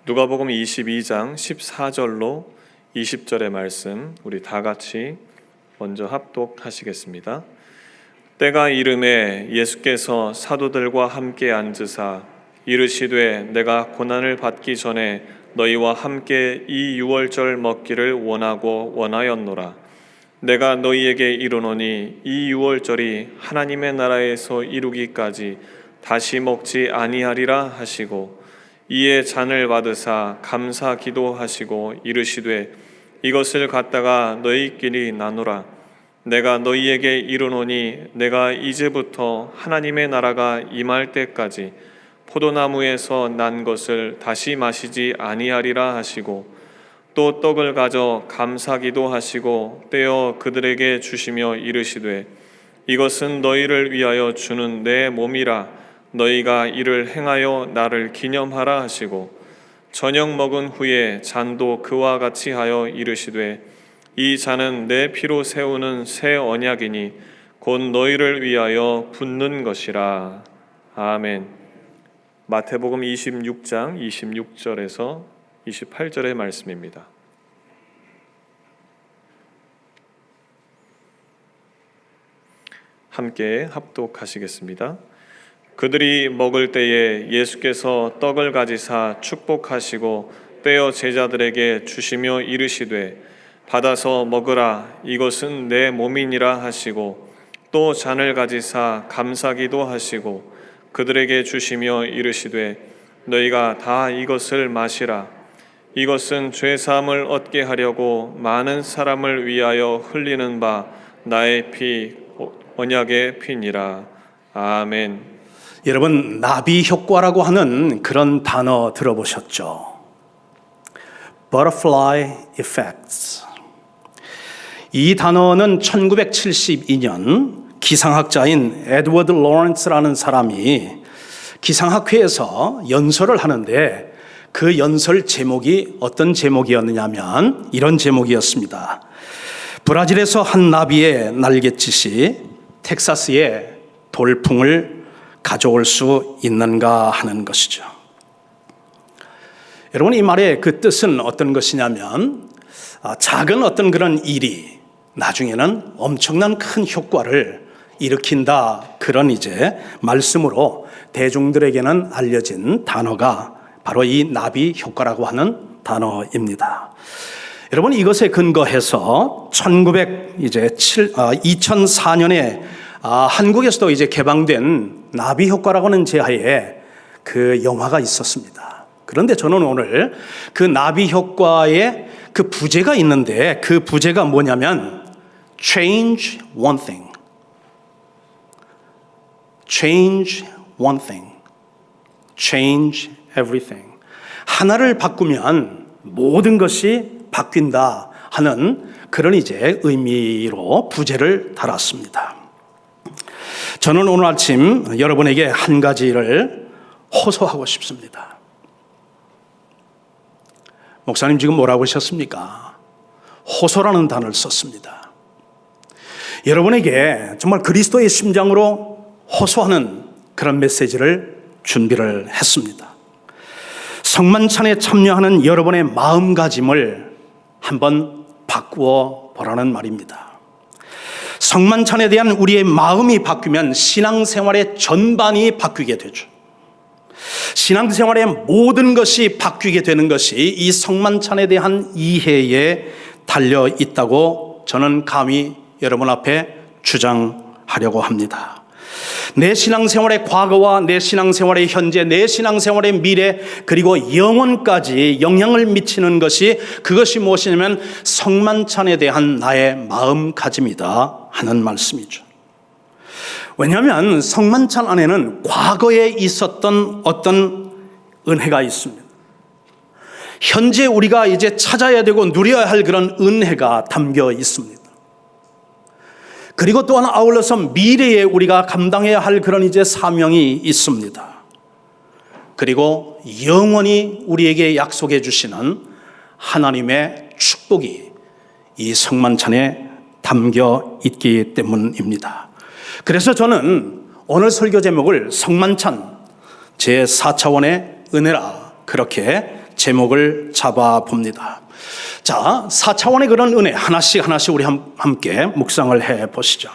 누가복음 22장 14절로 20절의 말씀 우리 다 같이 먼저 합독하시겠습니다. 때가 이름에 예수께서 사도들과 함께 앉으사 이르시되 내가 고난을 받기 전에 너희와 함께 이 유월절 먹기를 원하고 원하였노라. 내가 너희에게 이르노니 이 유월절이 하나님의 나라에서 이루기까지 다시 먹지 아니하리라 하시고 이에 잔을 받으사 감사 기도하시고 이르시되 이것을 갖다가 너희끼리 나누라. 내가 너희에게 이르노니 내가 이제부터 하나님의 나라가 임할 때까지 포도나무에서 난 것을 다시 마시지 아니하리라 하시고 또 떡을 가져 감사 기도하시고 떼어 그들에게 주시며 이르시되 이것은 너희를 위하여 주는 내 몸이라. 너희가 이를 행하여 나를 기념하라 하시고 저녁 먹은 후에 잔도 그와 같이 하여 이르시되 이 잔은 내 피로 세우는 새 언약이니 곧 너희를 위하여 붓는 것이라. 아멘. 마태복음 26장 26절에서 28절의 말씀입니다. 함께 합독하시겠습니다. 그들이 먹을 때에 예수께서 떡을 가지사 축복하시고 떼어 제자들에게 주시며 이르시되 받아서 먹으라. 이것은 내 몸이니라 하시고 또 잔을 가지사 감사기도 하시고 그들에게 주시며 이르시되 너희가 다 이것을 마시라. 이것은 죄사함을 얻게 하려고 많은 사람을 위하여 흘리는 바 나의 피 언약의 피니라. 아멘. 여러분, 나비 효과라고 하는 그런 단어 들어보셨죠? Butterfly effects. 이 단어는 1972년 기상학자인 에드워드 로렌츠라는 사람이 기상학회에서 연설을 하는데 그 연설 제목이 어떤 제목이었느냐면 이런 제목이었습니다. 브라질에서 한 나비의 날갯짓이 텍사스의 돌풍을 가져올 수 있는가 하는 것이죠. 여러분, 이 말의 그 뜻은 어떤 것이냐면 작은 어떤 그런 일이 나중에는 엄청난 큰 효과를 일으킨다, 그런 이제 말씀으로 대중들에게는 알려진 단어가 바로 이 나비 효과라고 하는 단어입니다. 여러분, 이것에 근거해서 2004년에 한국에서도 이제 개방된 나비 효과라고 하는 제하에 그 영화가 있었습니다. 그런데 저는 오늘 그 나비 효과의 그 부제가 있는데 그 부제가 뭐냐면 Change one thing. Change one thing. Change everything. 하나를 바꾸면 모든 것이 바뀐다 하는 그런 이제 의미로 부제를 달았습니다. 저는 오늘 아침 여러분에게 한 가지를 호소하고 싶습니다. 목사님 지금 뭐라고 하셨습니까? 호소라는 단어를 썼습니다. 여러분에게 정말 그리스도의 심장으로 호소하는 그런 메시지를 준비를 했습니다. 성만찬에 참여하는 여러분의 마음가짐을 한번 바꾸어 보라는 말입니다. 성만찬에 대한 우리의 마음이 바뀌면 신앙생활의 전반이 바뀌게 되죠. 신앙생활의 모든 것이 바뀌게 되는 것이 이 성만찬에 대한 이해에 달려 있다고 저는 감히 여러분 앞에 주장하려고 합니다. 내 신앙생활의 과거와 내 신앙생활의 현재, 내 신앙생활의 미래, 그리고 영원까지 영향을 미치는 것이 그것이 무엇이냐면 성만찬에 대한 나의 마음가짐이다 하는 말씀이죠. 왜냐하면 성만찬 안에는 과거에 있었던 어떤 은혜가 있습니다. 현재 우리가 이제 찾아야 되고 누려야 할 그런 은혜가 담겨 있습니다. 그리고 또한 아울러서 미래에 우리가 감당해야 할 그런 이제 사명이 있습니다. 그리고 영원히 우리에게 약속해 주시는 하나님의 축복이 이 성만찬에 담겨 있기 때문입니다. 그래서 저는 오늘 설교 제목을 성만찬 제4차원의 은혜라 그렇게 제목을 잡아봅니다. 자, 4차원의 그런 은혜 하나씩 우리 함께 묵상을 해보시죠.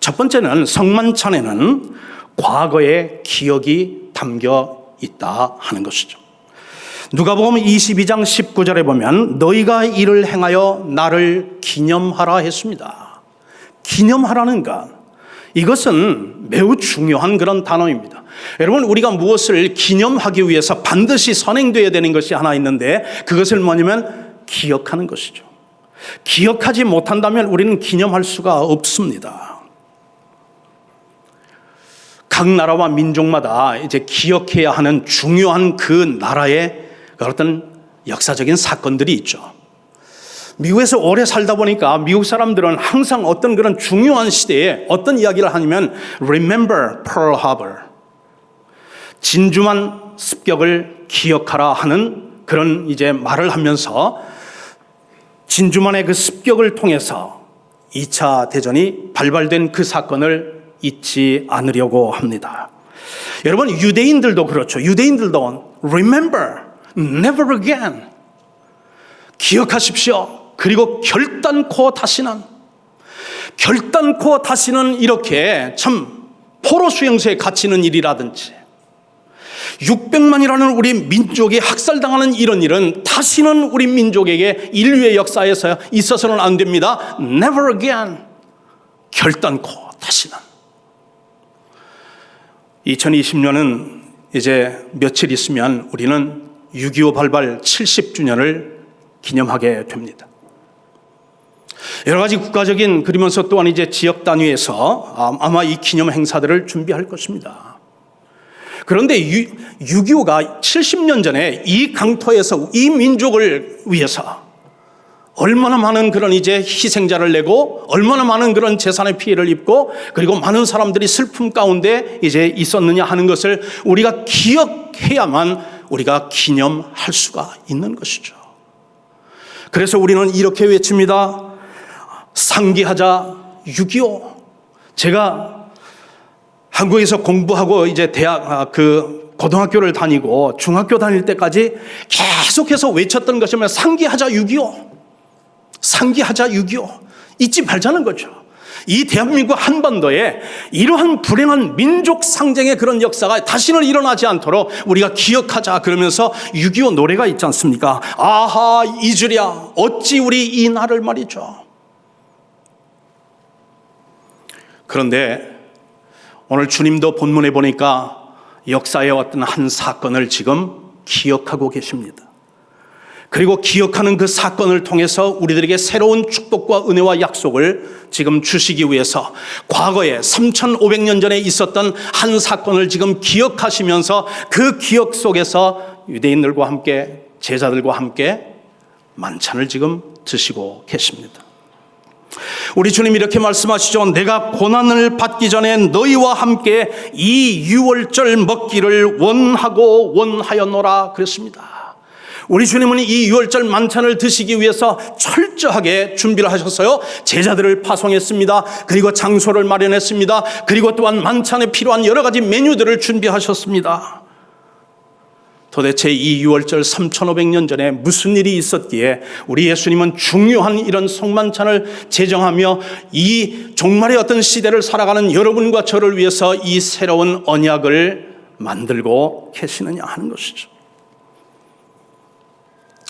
첫 번째는 성만찬에는 과거의 기억이 담겨 있다 하는 것이죠. 누가복음 22장 19절에 보면 너희가 이를 행하여 나를 기념하라 했습니다. 기념하라는 것, 이것은 매우 중요한 그런 단어입니다. 여러분, 우리가 무엇을 기념하기 위해서 반드시 선행되어야 되는 것이 하나 있는데 그것을 뭐냐면 기억하는 것이죠. 기억하지 못한다면 우리는 기념할 수가 없습니다. 각 나라와 민족마다 이제 기억해야 하는 중요한 그 나라의 어떤 역사적인 사건들이 있죠. 미국에서 오래 살다 보니까 미국 사람들은 항상 어떤 그런 중요한 시대에 어떤 이야기를 하냐면 Remember Pearl Harbor, 진주만 습격을 기억하라 하는 그런 이제 말을 하면서 진주만의 그 습격을 통해서 2차 대전이 발발된 그 사건을 잊지 않으려고 합니다. 여러분, 유대인들도 그렇죠. 유대인들도 Remember, never again. 기억하십시오. 그리고 결단코 다시는 이렇게 참 포로 수용소에 갇히는 일이라든지 600만이라는 우리 민족이 학살당하는 이런 일은 다시는 우리 민족에게 인류의 역사에서 있어서는 안 됩니다. Never again. 결단코 다시는. 2020년은 이제 며칠 있으면 우리는 6.25 발발 70주년을 기념하게 됩니다. 여러 가지 국가적인 그러면서 또한 이제 지역 단위에서 아마 이 기념 행사들을 준비할 것입니다. 그런데 6.25가 70년 전에 이 강토에서 이 민족을 위해서 얼마나 많은 그런 이제 희생자를 내고 얼마나 많은 그런 재산의 피해를 입고 그리고 많은 사람들이 슬픔 가운데 이제 있었느냐 하는 것을 우리가 기억해야만 우리가 기념할 수가 있는 것이죠. 그래서 우리는 이렇게 외칩니다. 상기하자 6.25. 제가 한국에서 공부하고 이제 대학 고등학교를 다니고 중학교 다닐 때까지 계속해서 외쳤던 것이면 상기하자 6.25. 상기하자 6.25. 잊지 말자는 거죠. 이 대한민국 한반도에 이러한 불행한 민족 상쟁의 그런 역사가 다시는 일어나지 않도록 우리가 기억하자 그러면서 6.25 노래가 있지 않습니까? 아하 잊으랴 어찌 우리 이 날을 말이죠. 그런데 오늘 주님도 본문에 보니까 역사의 어떤 한 사건을 지금 기억하고 계십니다. 그리고 기억하는 그 사건을 통해서 우리들에게 새로운 축복과 은혜와 약속을 지금 주시기 위해서 과거에 3,500년 전에 있었던 한 사건을 지금 기억하시면서 그 기억 속에서 유대인들과 함께 제자들과 함께 만찬을 지금 드시고 계십니다. 우리 주님 이렇게 말씀하시죠. 내가 고난을 받기 전에 너희와 함께 이 유월절 먹기를 원하였노라 그랬습니다. 우리 주님은 이 유월절 만찬을 드시기 위해서 철저하게 준비를 하셨어요. 제자들을 파송했습니다. 그리고 장소를 마련했습니다. 그리고 또한 만찬에 필요한 여러 가지 메뉴들을 준비하셨습니다. 도대체 이 유월절 3,500년 전에 무슨 일이 있었기에 우리 예수님은 중요한 이런 성만찬을 제정하며 이 종말의 어떤 시대를 살아가는 여러분과 저를 위해서 이 새로운 언약을 만들고 계시느냐 하는 것이죠.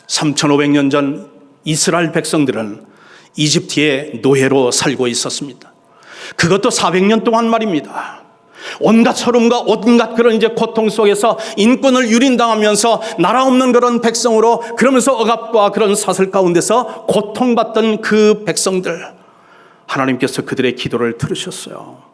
3,500년 전 이스라엘 백성들은 이집트의 노예로 살고 있었습니다. 그것도 400년 동안 말입니다. 온갖 서름과 온갖 그런 이제 고통 속에서 인권을 유린당하면서 나라 없는 그런 백성으로 그러면서 억압과 그런 사슬 가운데서 고통받던 그 백성들, 하나님께서 그들의 기도를 들으셨어요.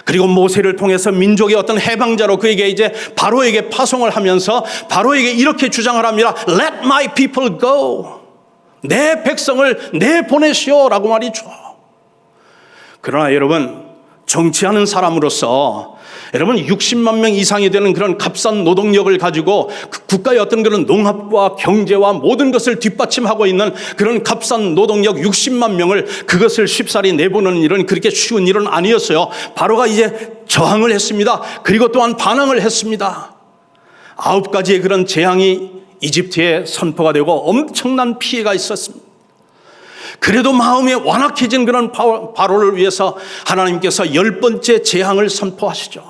그리고 모세를 통해서 민족의 어떤 해방자로 그에게 이제 바로에게 파송을 하면서 바로에게 이렇게 주장을 합니다. Let my people go. 내 백성을 내보내시오라고 말이죠. 그러나 여러분, 정치하는 사람으로서 여러분 60만 명 이상이 되는 그런 값싼 노동력을 가지고 국가의 어떤 그런 농업과 경제와 모든 것을 뒷받침하고 있는 그런 값싼 노동력 60만 명을 그것을 쉽사리 내보내는 일은 그렇게 쉬운 일은 아니었어요. 바로가 이제 저항을 했습니다. 그리고 또한 반항을 했습니다. 9가지의 그런 재앙이 이집트에 선포가 되고 엄청난 피해가 있었습니다. 그래도 마음에 완악해진 그런 바로를 위해서 하나님께서 10번째 재앙을 선포하시죠.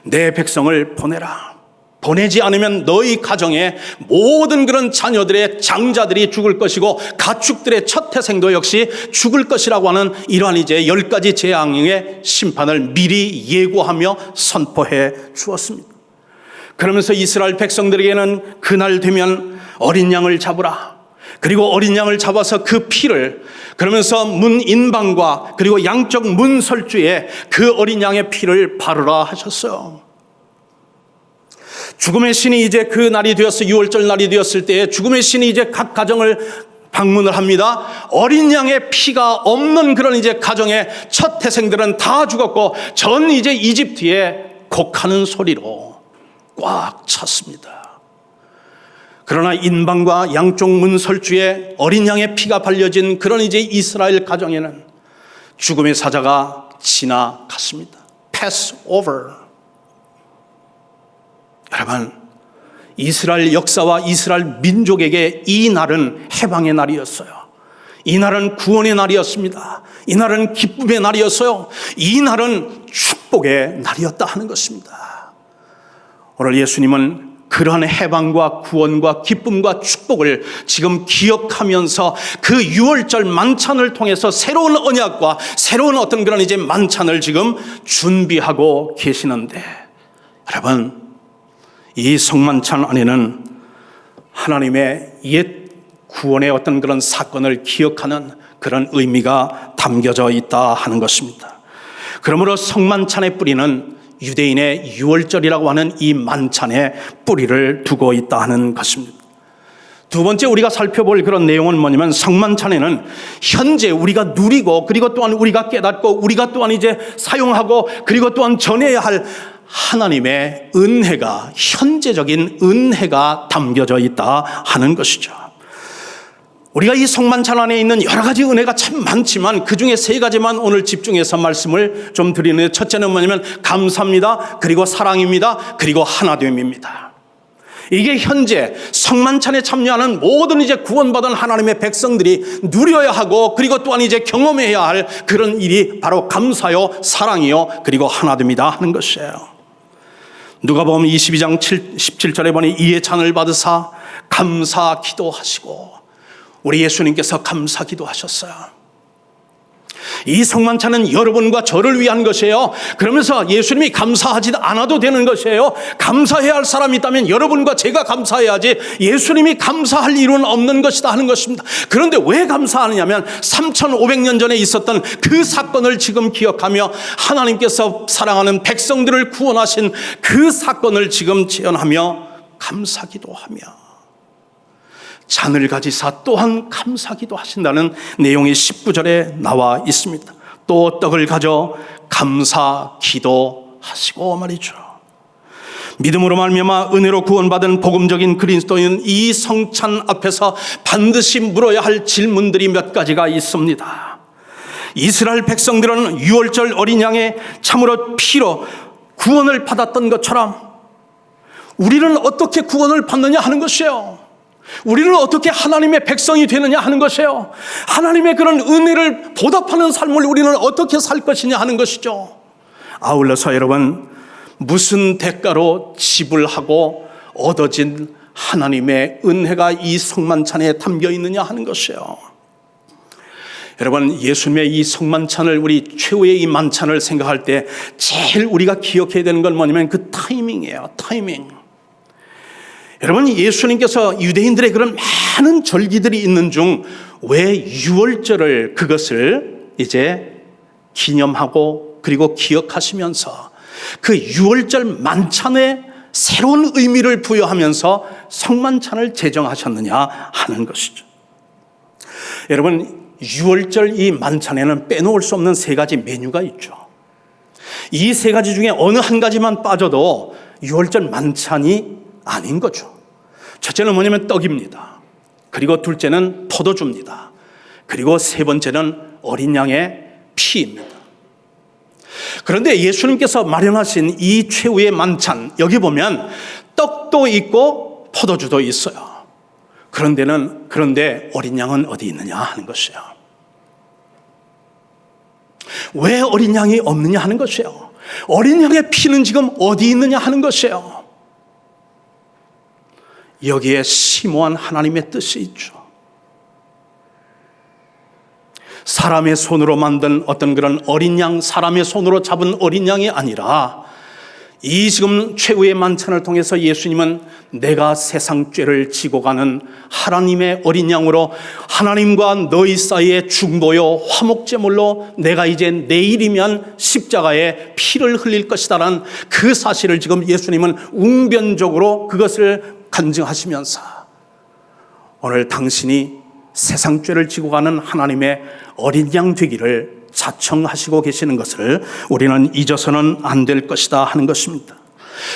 내 백성을 보내라. 보내지 않으면 너희 가정에 모든 그런 자녀들의 장자들이 죽을 것이고 가축들의 첫 태생도 역시 죽을 것이라고 하는 이러한 이제 10가지 재앙의 심판을 미리 예고하며 선포해 주었습니다. 그러면서 이스라엘 백성들에게는 그날 되면 어린 양을 잡으라. 그리고 어린 양을 잡아서 그 피를 그러면서 문 인방과 그리고 양쪽 문 설주에 그 어린 양의 피를 바르라 하셨어요. 죽음의 신이 이제 그 날이 되었어, 6월절 날이 되었을 때 죽음의 신이 이제 각 가정을 방문을 합니다. 어린 양의 피가 없는 그런 이제 가정의 첫 태생들은 다 죽었고 전 이제 이집트에 곡하는 소리로 꽉 찼습니다. 그러나 인방과 양쪽 문 설주에 어린 양의 피가 발려진 그런 이제 이스라엘 가정에는 죽음의 사자가 지나갔습니다. Pass over. 여러분, 이스라엘 역사와 이스라엘 민족에게 이 날은 해방의 날이었어요. 이 날은 구원의 날이었습니다. 이 날은 기쁨의 날이었어요. 이 날은 축복의 날이었다 하는 것입니다. 오늘 예수님은 그러한 해방과 구원과 기쁨과 축복을 지금 기억하면서 그 6월절 만찬을 통해서 새로운 언약과 새로운 어떤 그런 이제 만찬을 지금 준비하고 계시는데, 여러분, 이 성만찬 안에는 하나님의 옛 구원의 어떤 그런 사건을 기억하는 그런 의미가 담겨져 있다 하는 것입니다. 그러므로 성만찬의 뿌리는 유대인의 6월절이라고 하는 이 만찬의 뿌리를 두고 있다 하는 것입니다. 두 번째 우리가 살펴볼 그런 내용은 뭐냐면, 성만찬에는 현재 우리가 누리고 그리고 또한 우리가 깨닫고 우리가 또한 이제 사용하고 그리고 또한 전해야 할 하나님의 은혜가, 현재적인 은혜가 담겨져 있다 하는 것이죠. 우리가 이 성만찬 안에 있는 여러 가지 은혜가 참 많지만 그 중에 3가지만 오늘 집중해서 말씀을 좀 드리는데, 첫째는 뭐냐면 감사입니다. 그리고 사랑입니다. 그리고 하나됨입니다. 이게 현재 성만찬에 참여하는 모든 이제 구원받은 하나님의 백성들이 누려야 하고 그리고 또한 이제 경험해야 할 그런 일이 바로 감사요, 사랑이요, 그리고 하나됨이다 하는 것이에요. 누가복음 22장 17절에 보니 이에 잔을 받으사 감사 기도하시고, 우리 예수님께서 감사 기도하셨어요. 이 성만찬은 여러분과 저를 위한 것이에요. 그러면서 예수님이 감사하지 않아도 되는 것이에요. 감사해야 할 사람이 있다면 여러분과 제가 감사해야지 예수님이 감사할 일은 없는 것이다 하는 것입니다. 그런데 왜 감사하느냐면 3500년 전에 있었던 그 사건을 지금 기억하며 하나님께서 사랑하는 백성들을 구원하신 그 사건을 지금 재현하며 감사기도하며 잔을 가지사 또한 감사기도 하신다는 내용이 19절에 나와 있습니다. 또 떡을 가져 감사기도 하시고 말이죠. 믿음으로 말미암아 은혜로 구원받은 복음적인 그리스도인 이 성찬 앞에서 반드시 물어야 할 질문들이 몇 가지가 있습니다. 이스라엘 백성들은 6월절 어린 양의 참으로 피로 구원을 받았던 것처럼 우리는 어떻게 구원을 받느냐 하는 것이에요. 우리는 어떻게 하나님의 백성이 되느냐 하는 것이에요. 하나님의 그런 은혜를 보답하는 삶을 우리는 어떻게 살 것이냐 하는 것이죠. 아울러서 여러분, 무슨 대가로 지불하고 얻어진 하나님의 은혜가 이 성만찬에 담겨 있느냐 하는 것이에요. 여러분, 예수님의 이 성만찬을, 우리 최후의 이 만찬을 생각할 때 제일 우리가 기억해야 되는 건 뭐냐면 그 타이밍이에요. 타이밍. 여러분, 예수님께서 유대인들의 그런 많은 절기들이 있는 중 왜 6월절을 그것을 이제 기념하고 그리고 기억하시면서 그 6월절 만찬에 새로운 의미를 부여하면서 성만찬을 제정하셨느냐 하는 것이죠. 여러분, 6월절 이 만찬에는 빼놓을 수 없는 3가지 메뉴가 있죠. 이 3가지 중에 어느 한 가지만 빠져도 6월절 만찬이 아닌 거죠. 첫째는 뭐냐면 떡입니다. 그리고 둘째는 포도주입니다. 그리고 3번째는 어린 양의 피입니다. 그런데 예수님께서 마련하신 이 최후의 만찬, 여기 보면 떡도 있고 포도주도 있어요. 그런데 어린 양은 어디 있느냐 하는 것이에요. 왜 어린 양이 없느냐 하는 것이에요. 어린 양의 피는 지금 어디 있느냐 하는 것이에요. 여기에 심오한 하나님의 뜻이 있죠. 사람의 손으로 만든 어떤 그런 어린 양, 사람의 손으로 잡은 어린 양이 아니라 이 지금 최후의 만찬을 통해서 예수님은 내가 세상 죄를 지고 가는 하나님의 어린 양으로 하나님과 너희 사이에 중보요 화목제물로 내가 이제 내일이면 십자가에 피를 흘릴 것이다라는 그 사실을 지금 예수님은 웅변적으로 그것을 간증하시면서 오늘 당신이 세상 죄를 지고 가는 하나님의 어린 양 되기를 자청하시고 계시는 것을 우리는 잊어서는 안 될 것이다 하는 것입니다.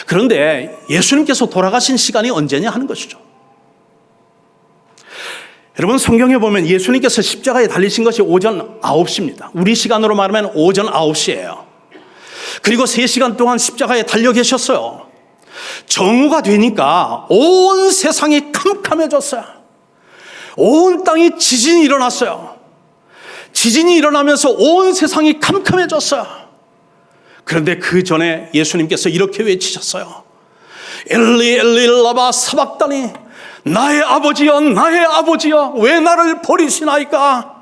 그런데 예수님께서 돌아가신 시간이 언제냐 하는 것이죠. 여러분 성경에 보면 예수님께서 십자가에 달리신 것이 오전 9시입니다. 우리 시간으로 말하면 오전 9시예요. 그리고 3시간 동안 십자가에 달려 계셨어요. 정오가 되니까 온 세상이 캄캄해졌어요. 온 땅이 지진이 일어났어요. 지진이 일어나면서 온 세상이 캄캄해졌어요. 그런데 그 전에 예수님께서 이렇게 외치셨어요. 엘리 엘리 라마 사박다니, 나의 아버지여 나의 아버지여 왜 나를 버리시나이까.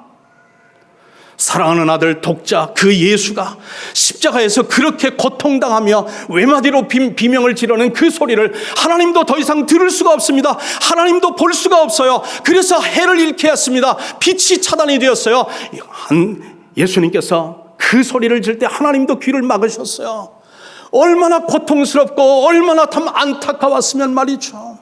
사랑하는 아들 독자 그 예수가 십자가에서 그렇게 고통당하며 외마디로 비명을 지르는 그 소리를 하나님도 더 이상 들을 수가 없습니다. 하나님도 볼 수가 없어요. 그래서 해를 잃게 했습니다. 빛이 차단이 되었어요. 예수님께서 그 소리를 질 때 하나님도 귀를 막으셨어요. 얼마나 고통스럽고 얼마나 참 안타까웠으면 말이죠.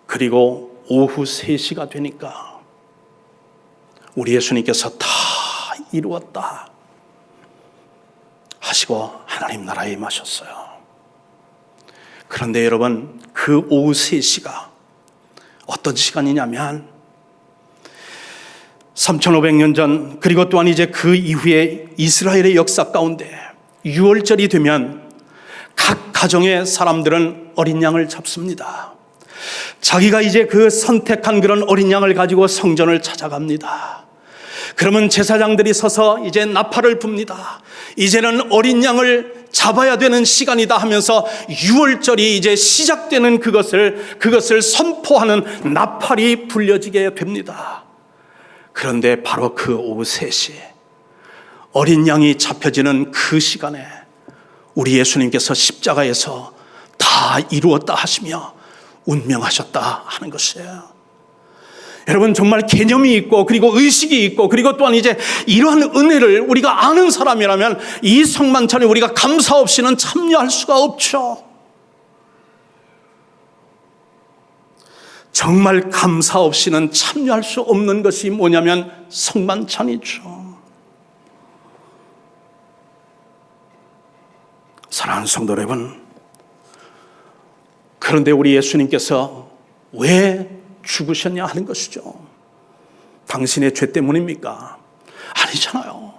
그리고 오후 3시가 되니까 우리 예수님께서 다 이루었다 하시고 하나님 나라에 임하셨어요. 그런데 여러분 그 오후 3시가 어떤 시간이냐면 3500년 전 그리고 또한 이제 그 이후에 이스라엘의 역사 가운데 6월절이 되면 각 가정의 사람들은 어린 양을 잡습니다. 자기가 이제 그 선택한 그런 어린 양을 가지고 성전을 찾아갑니다. 그러면 제사장들이 서서 이제 나팔을 붑니다. 이제는 어린 양을 잡아야 되는 시간이다 하면서 6월절이 이제 시작되는 그것을 선포하는 나팔이 불려지게 됩니다. 그런데 바로 그 오후 3시 어린 양이 잡혀지는 그 시간에 우리 예수님께서 십자가에서 다 이루었다 하시며 운명하셨다 하는 것이에요. 여러분 정말 개념이 있고 그리고 의식이 있고 그리고 또한 이제 이러한 은혜를 우리가 아는 사람이라면 이 성만찬에 우리가 감사 없이는 참여할 수가 없죠. 정말 감사 없이는 참여할 수 없는 것이 뭐냐면 성만찬이죠. 사랑하는 성도 여러분, 그런데 우리 예수님께서 왜 죽으셨냐 하는 것이죠. 당신의 죄 때문입니까? 아니잖아요.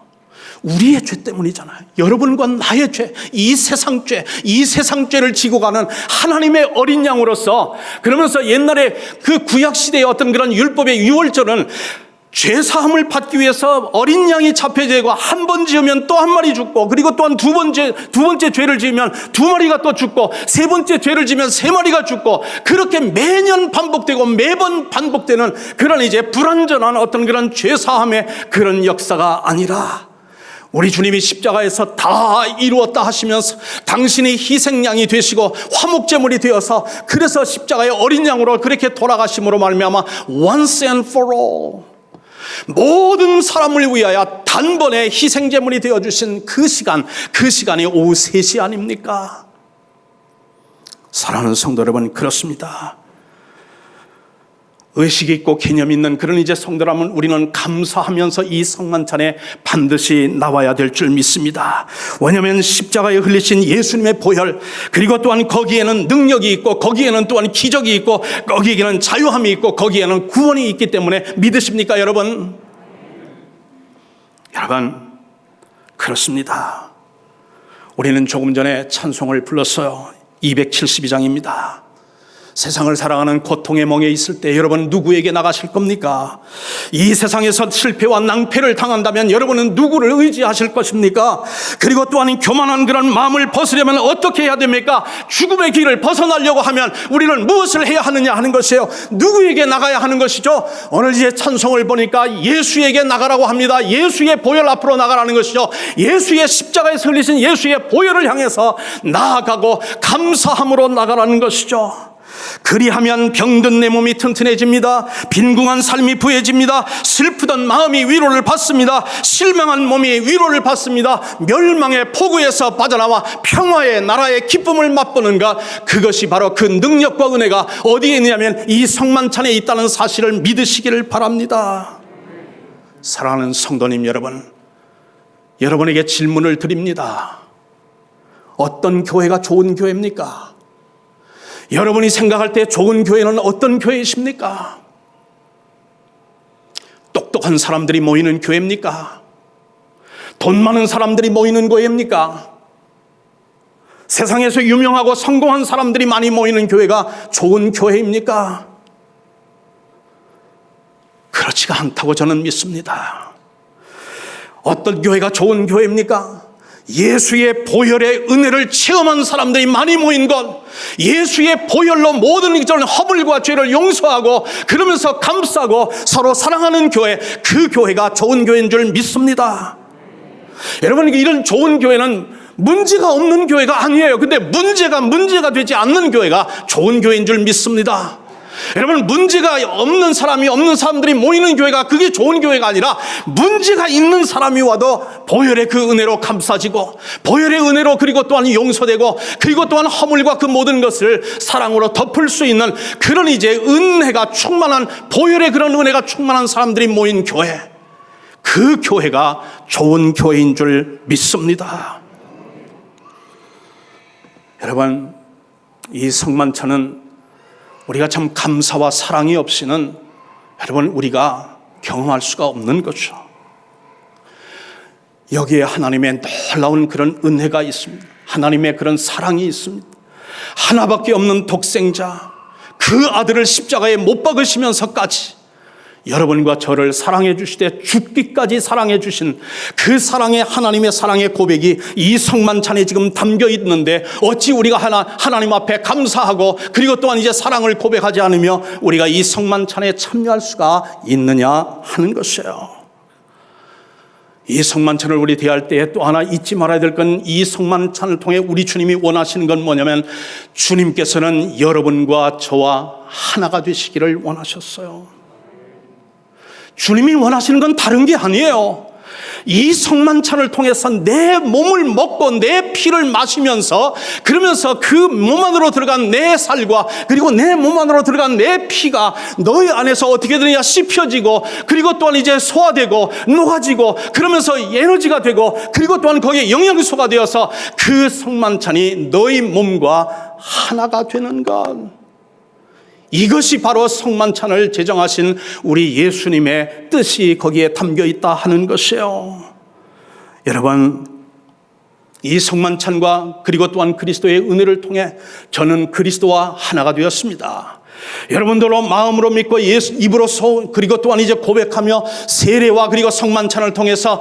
우리의 죄 때문이잖아요. 여러분과 나의 죄, 이 세상 죄를 지고 가는 하나님의 어린 양으로서, 그러면서 옛날에 그 구약 시대의 어떤 그런 율법의 유월절은 죄 사함을 받기 위해서 어린 양이 잡혀지고 한 번 지으면 또 한 마리 죽고, 그리고 또한 두 번째 죄를 지으면 두 마리가 또 죽고, 세 번째 죄를 지으면 세 마리가 죽고, 그렇게 매년 반복되고 매번 반복되는 그런 이제 불완전한 어떤 그런 죄 사함의 그런 역사가 아니라, 우리 주님이 십자가에서 다 이루었다 하시면서 당신이 희생양이 되시고 화목제물이 되어서, 그래서 십자가의 어린 양으로 그렇게 돌아가심으로 말미암아 once and for all 모든 사람을 위하여 단번에 희생제물이 되어주신 그 시간이 오후 3시 아닙니까? 사랑하는 성도 여러분, 그렇습니다. 의식이 있고 개념 있는 그런 이제 성도라면 우리는 감사하면서 이 성만찬에 반드시 나와야 될 줄 믿습니다. 왜냐하면 십자가에 흘리신 예수님의 보혈, 그리고 또한 거기에는 능력이 있고, 거기에는 또한 기적이 있고, 거기에는 자유함이 있고, 거기에는 구원이 있기 때문에 믿으십니까 여러분? 여러분, 그렇습니다. 우리는 조금 전에 찬송을 불렀어요. 272장입니다. 세상을 살아가는 고통의 멍에 있을 때 여러분 누구에게 나가실 겁니까? 이 세상에서 실패와 낭패를 당한다면 여러분은 누구를 의지하실 것입니까? 그리고 또한 교만한 그런 마음을 벗으려면 어떻게 해야 됩니까? 죽음의 길을 벗어나려고 하면 우리는 무엇을 해야 하느냐 하는 것이에요. 누구에게 나가야 하는 것이죠? 오늘 이제 찬송을 보니까 예수에게 나가라고 합니다. 예수의 보혈 앞으로 나가라는 것이죠. 예수의 십자가에서 흘리신 예수의 보혈을 향해서 나아가고 감사함으로 나가라는 것이죠. 그리하면 병든 내 몸이 튼튼해집니다. 빈궁한 삶이 부해집니다. 슬프던 마음이 위로를 받습니다. 실망한 몸이 위로를 받습니다. 멸망의 포구에서 빠져나와 평화의 나라의 기쁨을 맛보는 것, 그것이 바로 그 능력과 은혜가 어디에 있냐면 이 성만찬에 있다는 사실을 믿으시기를 바랍니다. 사랑하는 성도님 여러분, 여러분에게 질문을 드립니다. 어떤 교회가 좋은 교회입니까? 여러분이 생각할 때 좋은 교회는 어떤 교회이십니까? 똑똑한 사람들이 모이는 교회입니까? 돈 많은 사람들이 모이는 교회입니까? 세상에서 유명하고 성공한 사람들이 많이 모이는 교회가 좋은 교회입니까? 그렇지가 않다고 저는 믿습니다. 어떤 교회가 좋은 교회입니까? 예수의 보혈의 은혜를 체험한 사람들이 많이 모인 것, 예수의 보혈로 모든 허물과 죄를 용서하고 그러면서 감싸고 서로 사랑하는 교회, 그 교회가 좋은 교회인 줄 믿습니다. 여러분, 이런 좋은 교회는 문제가 없는 교회가 아니에요. 근데 문제가 되지 않는 교회가 좋은 교회인 줄 믿습니다. 여러분, 문제가 없는 사람들이 모이는 교회가 그게 좋은 교회가 아니라 문제가 있는 사람이 와도 보혈의 그 은혜로 감싸지고 보혈의 은혜로 그리고 또한 용서되고 그리고 또한 허물과 그 모든 것을 사랑으로 덮을 수 있는 그런 이제 은혜가 충만한, 보혈의 그런 은혜가 충만한 사람들이 모인 교회, 그 교회가 좋은 교회인 줄 믿습니다. 여러분, 이 성만찬은 우리가 참 감사와 사랑이 없이는 여러분 우리가 경험할 수가 없는 거죠. 여기에 하나님의 놀라운 그런 은혜가 있습니다. 하나님의 그런 사랑이 있습니다. 하나밖에 없는 독생자, 그 아들을 십자가에 못 박으시면서까지 여러분과 저를 사랑해 주시되 죽기까지 사랑해 주신 그 사랑의, 하나님의 사랑의 고백이 이 성만찬에 지금 담겨 있는데 어찌 우리가 하나님 앞에 감사하고 그리고 또한 이제 사랑을 고백하지 않으며 우리가 이 성만찬에 참여할 수가 있느냐 하는 것이에요. 이 성만찬을 우리 대할 때에 또 하나 잊지 말아야 될 건, 이 성만찬을 통해 우리 주님이 원하시는 건 뭐냐면 주님께서는 여러분과 저와 하나가 되시기를 원하셨어요. 주님이 원하시는 건 다른 게 아니에요. 이 성만찬을 통해서 내 몸을 먹고 내 피를 마시면서 그러면서 그 몸 안으로 들어간 내 살과 그리고 내 몸 안으로 들어간 내 피가 너희 안에서 어떻게 되느냐 씹혀지고 그리고 또한 이제 소화되고 녹아지고 그러면서 에너지가 되고 그리고 또한 거기에 영양소가 되어서 그 성만찬이 너희 몸과 하나가 되는 것, 이것이 바로 성만찬을 제정하신 우리 예수님의 뜻이 거기에 담겨 있다 하는 것이에요. 여러분, 이 성만찬과 그리고 또한 그리스도의 은혜를 통해 저는 그리스도와 하나가 되었습니다. 여러분들로 마음으로 믿고 입으로 그리고 또한 이제 고백하며 세례와 그리고 성만찬을 통해서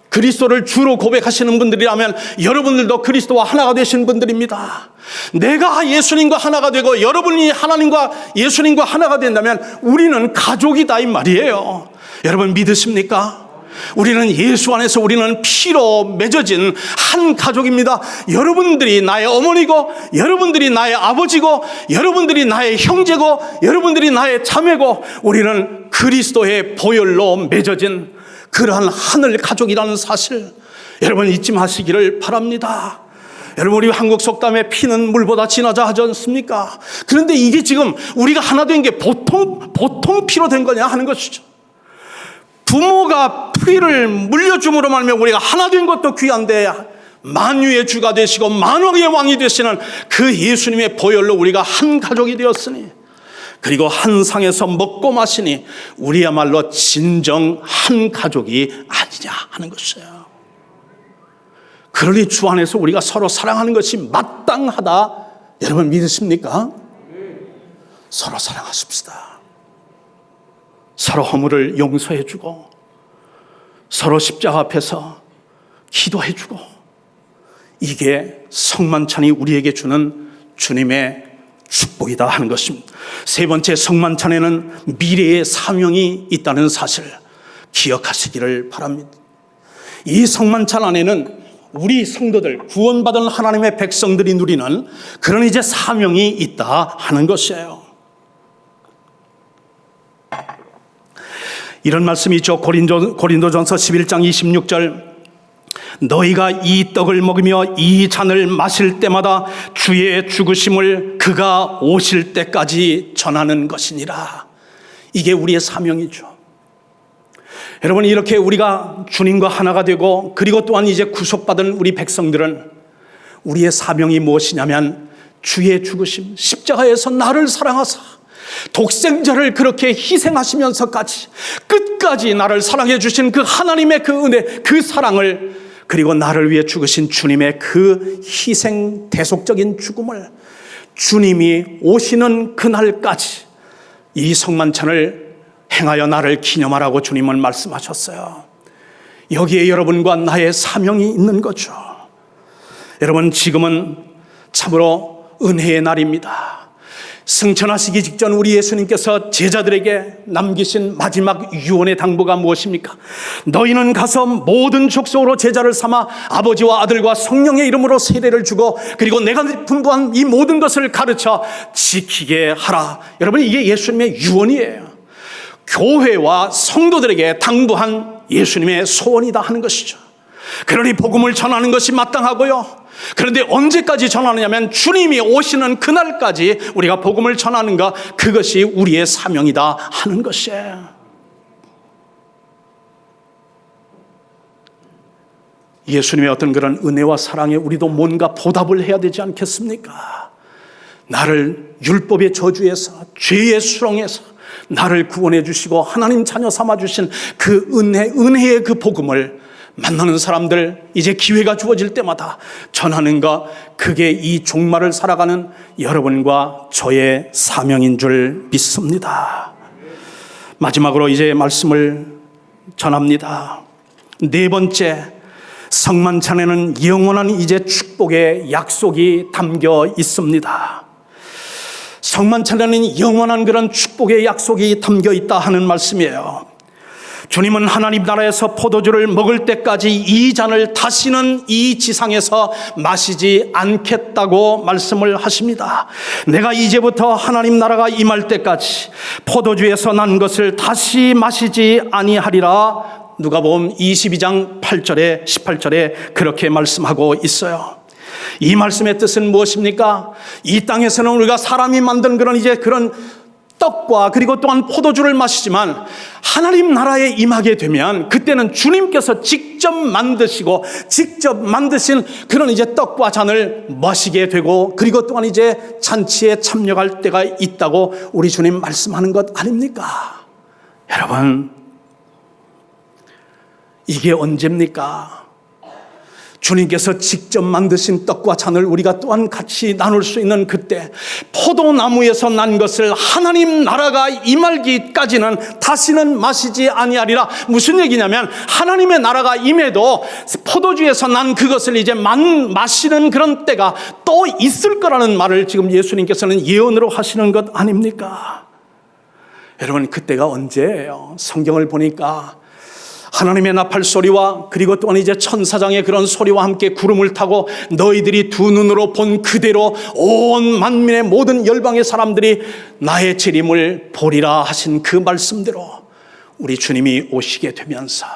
그리스도를 주로 고백하시는 분들이라면 여러분들도 그리스도와 하나가 되신 분들입니다. 내가 예수님과 하나가 되고 여러분이 하나님과 예수님과 하나가 된다면 우리는 가족이다 이 말이에요. 여러분 믿으십니까? 우리는 예수 안에서 우리는 피로 맺어진 한 가족입니다. 여러분들이 나의 어머니고 여러분들이 나의 아버지고 여러분들이 나의 형제고 여러분들이 나의 자매고 우리는 그리스도의 보혈로 맺어진 그러한 하늘 가족이라는 사실 여러분 잊지 마시기를 바랍니다. 여러분, 우리 한국 속담에 피는 물보다 진하자 하지 않습니까? 그런데 이게 지금 우리가 하나 된 게 보통 피로 된 거냐 하는 것이죠. 부모가 피를 물려줌으로 말하면 우리가 하나 된 것도 귀한데 만유의 주가 되시고 만왕의 왕이 되시는 그 예수님의 보혈로 우리가 한 가족이 되었으니 그리고 한 상에서 먹고 마시니 우리야말로 진정 한 가족이 아니냐 하는 것이에요. 그러니 주 안에서 우리가 서로 사랑하는 것이 마땅하다. 여러분 믿으십니까? 서로 사랑하십시다. 서로 허물을 용서해주고 서로 십자가 앞에서 기도해주고, 이게 성만찬이 우리에게 주는 주님의 축복이다 하는 것입니다. 세 번째, 성만찬에는 미래의 사명이 있다는 사실 기억하시기를 바랍니다. 이 성만찬 안에는 우리 성도들, 구원받은 하나님의 백성들이 누리는 그런 이제 사명이 있다 하는 것이에요. 이런 말씀이 있죠. 고린도전서 11장 26절, 너희가 이 떡을 먹으며 이 잔을 마실 때마다 주의 죽으심을 그가 오실 때까지 전하는 것이니라. 이게 우리의 사명이죠. 여러분, 이렇게 우리가 주님과 하나가 되고, 그리고 또한 이제 구속받은 우리 백성들은 우리의 사명이 무엇이냐면, 주의 죽으심, 십자가에서 나를 사랑하사 독생자를 그렇게 희생하시면서까지 끝까지 나를 사랑해 주신 그 하나님의 그 은혜, 그 사랑을, 그리고 나를 위해 죽으신 주님의 그 희생 대속적인 죽음을 주님이 오시는 그날까지 이 성만찬을 행하여 나를 기념하라고 주님은 말씀하셨어요. 여기에 여러분과 나의 사명이 있는 거죠. 여러분, 지금은 참으로 은혜의 날입니다. 승천하시기 직전 우리 예수님께서 제자들에게 남기신 마지막 유언의 당부가 무엇입니까? 너희는 가서 모든 족속으로 제자를 삼아 아버지와 아들과 성령의 이름으로 세례를 주고, 그리고 내가 분부한 이 모든 것을 가르쳐 지키게 하라. 여러분, 이게 예수님의 유언이에요. 교회와 성도들에게 당부한 예수님의 소원이다 하는 것이죠. 그러니 복음을 전하는 것이 마땅하고요. 그런데 언제까지 전하느냐면 주님이 오시는 그날까지 우리가 복음을 전하는가, 그것이 우리의 사명이다 하는 것이에요. 예수님의 어떤 그런 은혜와 사랑에 우리도 뭔가 보답을 해야 되지 않겠습니까? 나를 율법의 저주에서, 죄의 수렁에서 나를 구원해 주시고 하나님 자녀 삼아 주신 그 은혜의 그 복음을 만나는 사람들, 이제 기회가 주어질 때마다 전하는가, 그게 이 종말을 살아가는 여러분과 저의 사명인 줄 믿습니다. 마지막으로 이제 말씀을 전합니다. 네 번째, 성만찬에는 영원한 이제 축복의 약속이 담겨 있습니다. 성만찬에는 영원한 그런 축복의 약속이 담겨 있다 하는 말씀이에요. 주님은 하나님 나라에서 포도주를 먹을 때까지 이 잔을 다시는 이 지상에서 마시지 않겠다고 말씀을 하십니다. 내가 이제부터 하나님 나라가 임할 때까지 포도주에서 난 것을 다시 마시지 아니하리라. 누가복음 22장 8절에 18절에 그렇게 말씀하고 있어요. 이 말씀의 뜻은 무엇입니까? 이 땅에서는 우리가 사람이 만든 그런 떡과 그리고 또한 포도주를 마시지만, 하나님 나라에 임하게 되면 그때는 주님께서 직접 만드시고 직접 만드신 그런 이제 떡과 잔을 마시게 되고, 그리고 또한 이제 잔치에 참여할 때가 있다고 우리 주님 말씀하는 것 아닙니까? 여러분, 이게 언제입니까? 주님께서 직접 만드신 떡과 잔을 우리가 또한 같이 나눌 수 있는 그때, 포도나무에서 난 것을 하나님 나라가 임하기까지는 다시는 마시지 아니하리라. 무슨 얘기냐면, 하나님의 나라가 임해도 포도주에서 난 그것을 이제 마시는 그런 때가 또 있을 거라는 말을 지금 예수님께서는 예언으로 하시는 것 아닙니까? 여러분, 그때가 언제예요? 성경을 보니까 하나님의 나팔 소리와 그리고 또한 이제 천사장의 그런 소리와 함께 구름을 타고 너희들이 두 눈으로 본 그대로 온 만민의 모든 열방의 사람들이 나의 재림을 보리라 하신 그 말씀대로 우리 주님이 오시게 되면서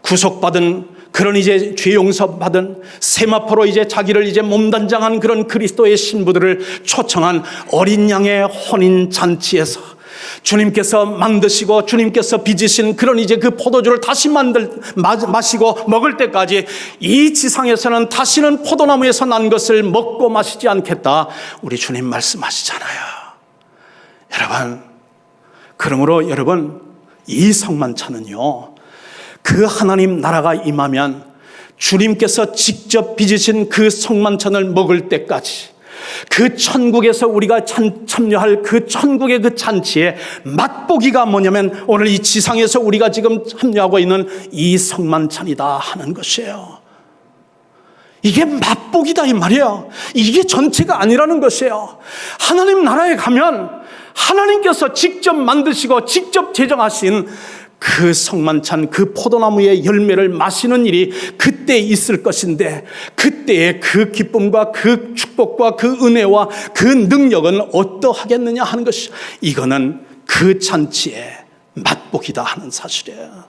구속받은 그런 이제 죄 용서받은 세마포로 이제 자기를 이제 몸단장한 그런 그리스도의 신부들을 초청한 어린 양의 혼인 잔치에서 주님께서 만드시고 주님께서 빚으신 그런 이제 그 포도주를 다시 마시고 먹을 때까지 이 지상에서는 다시는 포도나무에서 난 것을 먹고 마시지 않겠다, 우리 주님 말씀하시잖아요. 여러분, 그러므로 여러분, 이 성만찬은요, 그 하나님 나라가 임하면 주님께서 직접 빚으신 그 성만찬을 먹을 때까지 그 천국에서 우리가 참여할 그 천국의 그 잔치의 맛보기가 뭐냐면 오늘 이 지상에서 우리가 지금 참여하고 있는 이 성만찬이다 하는 것이에요. 이게 맛보기다 이 말이에요. 이게 전체가 아니라는 것이에요. 하나님 나라에 가면 하나님께서 직접 만드시고 직접 제정하신 그 성만찬, 그 포도나무의 열매를 마시는 일이 그때 있을 것인데 그때의 그 기쁨과 그 축복과 그 은혜와 그 능력은 어떠하겠느냐 하는 것이, 이거는 그 잔치의 맛보기다 하는 사실이에요.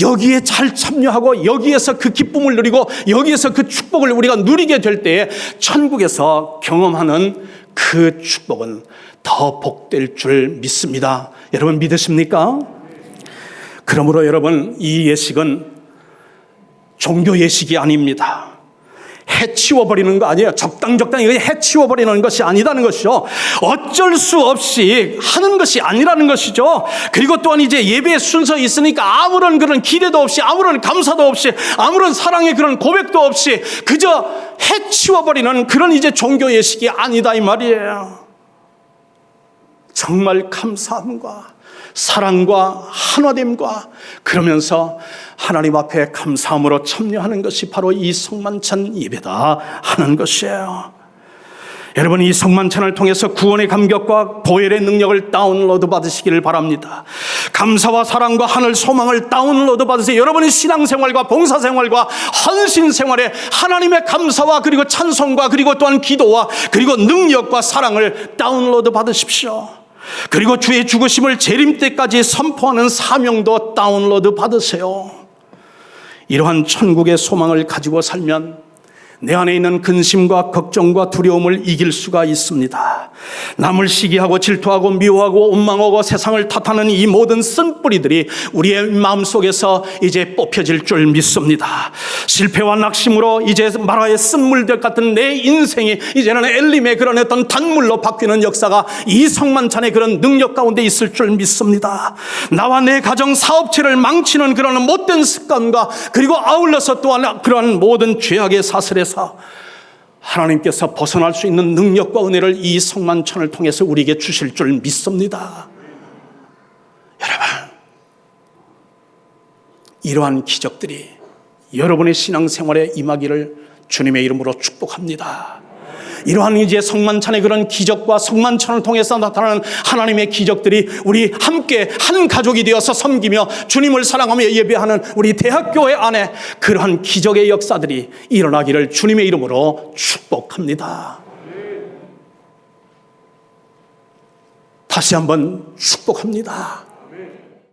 여기에 잘 참여하고 여기에서 그 기쁨을 누리고 여기에서 그 축복을 우리가 누리게 될 때에 천국에서 경험하는 그 축복은 더 복될 줄 믿습니다. 여러분 믿으십니까? 그러므로 여러분, 이 예식은 종교 예식이 아닙니다. 해치워버리는 거 아니에요. 적당히 해치워버리는 것이 아니다는 것이죠. 어쩔 수 없이 하는 것이 아니라는 것이죠. 그리고 또한 이제 예배 순서 있으니까 아무런 그런 기대도 없이, 아무런 감사도 없이, 아무런 사랑의 그런 고백도 없이 그저 해치워버리는 그런 이제 종교 예식이 아니다 이 말이에요. 정말 감사함과 사랑과 한화됨과 그러면서 하나님 앞에 감사함으로 참여하는 것이 바로 이 성만찬 예배다 하는 것이에요. 여러분, 이 성만찬을 통해서 구원의 감격과 보혈의 능력을 다운로드 받으시기를 바랍니다. 감사와 사랑과 하늘 소망을 다운로드 받으세요. 여러분의 신앙생활과 봉사생활과 헌신생활에 하나님의 감사와 그리고 찬송과 그리고 또한 기도와 그리고 능력과 사랑을 다운로드 받으십시오. 그리고 주의 죽으심을 재림 때까지 선포하는 사명도 다운로드 받으세요. 이러한 천국의 소망을 가지고 살면 내 안에 있는 근심과 걱정과 두려움을 이길 수가 있습니다. 남을 시기하고 질투하고 미워하고 원망하고 세상을 탓하는 이 모든 쓴뿌리들이 우리의 마음속에서 이제 뽑혀질 줄 믿습니다. 실패와 낙심으로 이제 마라의 쓴물들 같은 내 인생이 이제는 엘림의 그런 어떤 단물로 바뀌는 역사가 이 성만찬의 그런 능력 가운데 있을 줄 믿습니다. 나와 내 가정 사업체를 망치는 그런 못된 습관과 그리고 아울러서 또한 그러한 모든 죄악의 사슬에서 하나님께서 벗어날 수 있는 능력과 은혜를 이 성만찬을 통해서 우리에게 주실 줄 믿습니다. 여러분, 이러한 기적들이 여러분의 신앙생활에 임하기를 주님의 이름으로 축복합니다. 이러한 이제 성만찬의 그런 기적과 성만찬을 통해서 나타나는 하나님의 기적들이 우리 함께 한 가족이 되어서 섬기며 주님을 사랑하며 예배하는 우리 대학교회 안에 그러한 기적의 역사들이 일어나기를 주님의 이름으로 축복합니다. 다시 한번 축복합니다.